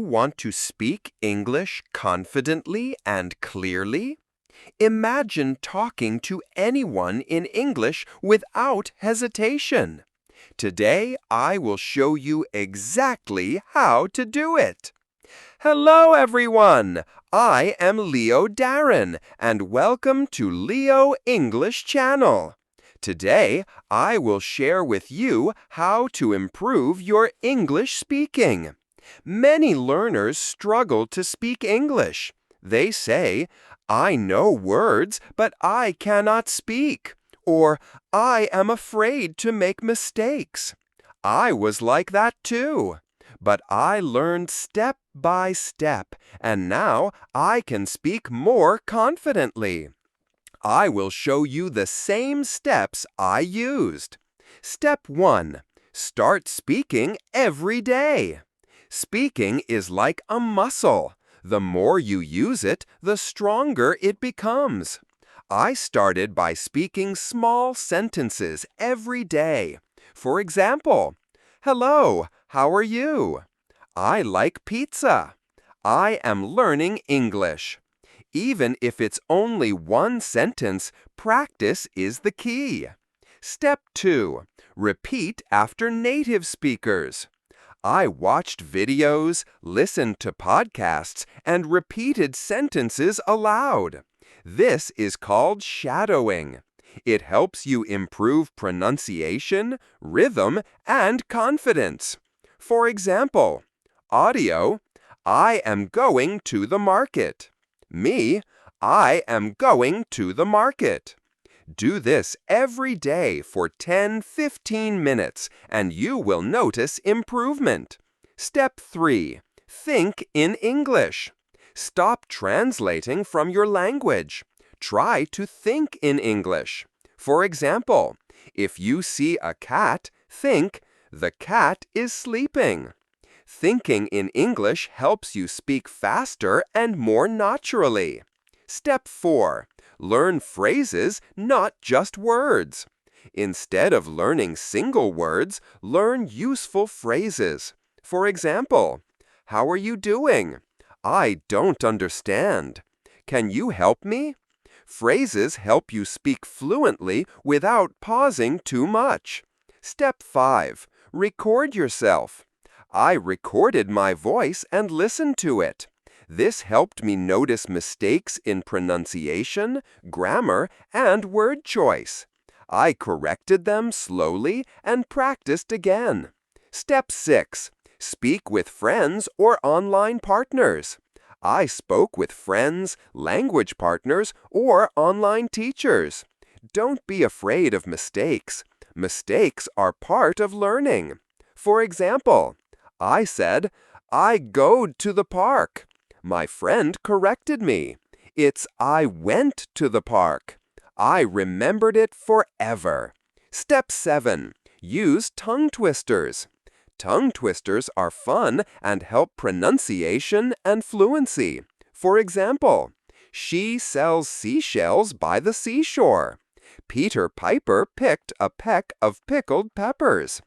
want to speak English confidently and clearly? Imagine talking to anyone in English without hesitation. Today, I will show you exactly how to do it. Hello, everyone! I am Leo Darren, and welcome to Leo English Channel. Today, I will share with you how to improve your English speaking. Many learners struggle to speak English. They say, "I know words, but I cannot speak," or "I am afraid to make mistakes." I was like that too. But I learned step by step, and now I can speak more confidently. I will show you the same steps I used. Step 1. Start speaking every day. Speaking is like a muscle. The more you use it, the stronger it becomes. I started by speaking small sentences every day. For example, "Hello, how are you?" "I like pizza." "I am learning English." Even if it's only one sentence, practice is the key. Step 2. Repeat after native speakers. I watched videos, listened to podcasts, and repeated sentences aloud. This is called shadowing. It helps you improve pronunciation, rhythm, and confidence. For example, audio, "I am going to the market." Me, "I am going to the market." Do this every day for 10-15 minutes, and you will notice improvement. Step 3. Think in English. Stop translating from your language. Try to think in English. For example, if you see a cat, think, "The cat is sleeping." Thinking in English helps you speak faster and more naturally. Step 4. Learn phrases, not just words. Instead of learning single words, learn useful phrases. For example, "How are you doing?" "I don't understand." "Can you help me?" Phrases help you speak fluently without pausing too much. Step 5. Record yourself. I recorded my voice and listened to it. This helped me notice mistakes in pronunciation, grammar, and word choice. I corrected them slowly and practiced again. Step 6. Speak with friends or online partners. I spoke with friends, language partners, or online teachers. Don't be afraid of mistakes. Mistakes are part of learning. For example, I said, "I goed to the park." My friend corrected me. It's "I went to the park." I remembered it forever. Step 7. Use tongue twisters. Tongue twisters are fun and help pronunciation and fluency. For example, "She sells seashells by the seashore." Peter Piper picked a peck of pickled peppers.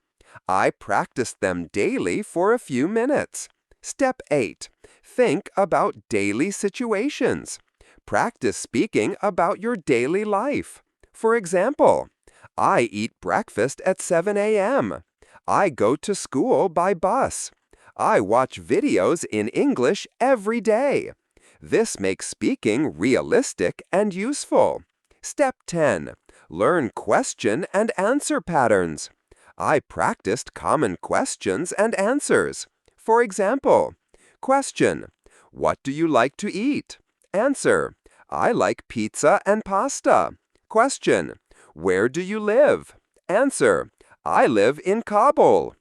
I practiced them daily for a few minutes. Step 8. Think about daily situations. Practice speaking about your daily life. For example, "I eat breakfast at 7 a.m. I go to school by bus. I watch videos in English every day." This makes speaking realistic and useful. Step 10. Learn question and answer patterns. I practiced common questions and answers. For example, question, "What do you like to eat?" Answer, "I like pizza and pasta." Question, "Where do you live?" Answer, "I live in Kabul."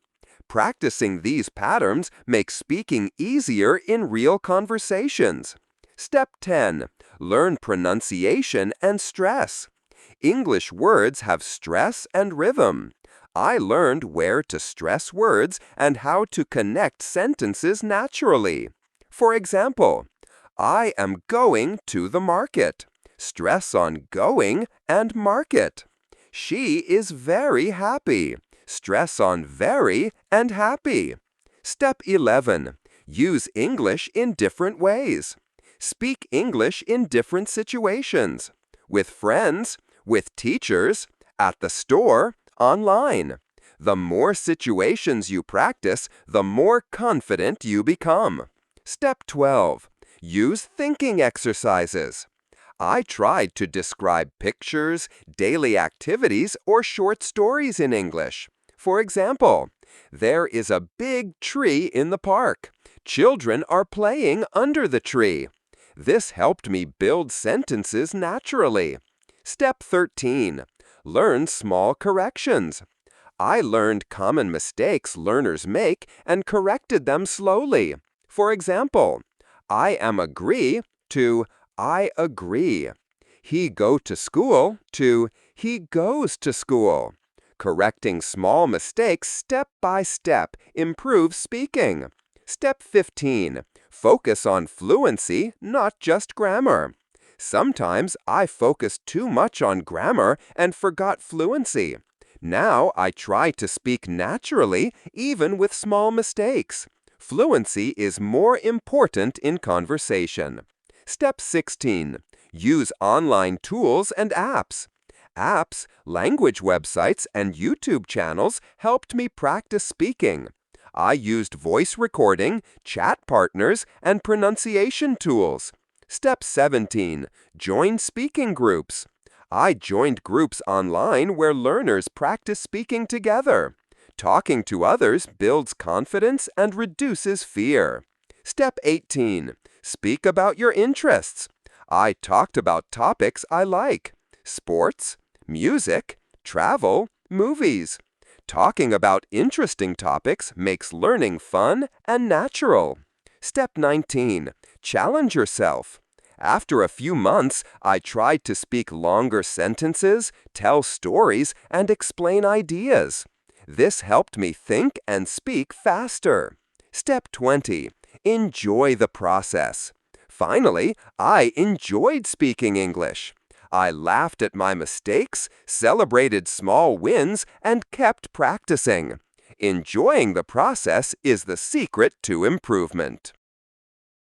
Practicing these patterns makes speaking easier in real conversations. Step 10. Learn pronunciation and stress. English words have stress and rhythm. I learned where to stress words and how to connect sentences naturally. For example, "I am going to the market." Stress on going and market. "She is very happy." Stress on very and happy. Step 11. Use English in different ways. Speak English in different situations. With friends, with teachers, at the store, online. The more situations you practice, the more confident you become. Step 12. Use thinking exercises. I tried to describe pictures, daily activities, or short stories in English. For example, there is a big tree in the park. Children are playing under the tree. This helped me build sentences naturally. Step 13. Learn small corrections. I learned common mistakes learners make and corrected them slowly. For example, I am agree to I agree. He go to school to he goes to school. Correcting small mistakes step by step improves speaking. Step 15. Focus on fluency, not just grammar. Sometimes I focused too much on grammar and forgot fluency. Now I try to speak naturally, even with small mistakes. Fluency is more important in conversation. Step 16. Use online tools and apps. Apps, language websites, and YouTube channels helped me practice speaking. I used voice recording, chat partners, and pronunciation tools. Step 17. Join speaking groups. I joined groups online where learners practice speaking together. Talking to others builds confidence and reduces fear. Step 18. Speak about your interests. I talked about topics I like: sports, music, travel, movies. Talking about interesting topics makes learning fun and natural. Step 19. Challenge yourself. After a few months, I tried to speak longer sentences, tell stories, and explain ideas. This helped me think and speak faster. Step 20. Enjoy the process. Finally, I enjoyed speaking English. I laughed at my mistakes, celebrated small wins, and kept practicing. Enjoying the process is the secret to improvement.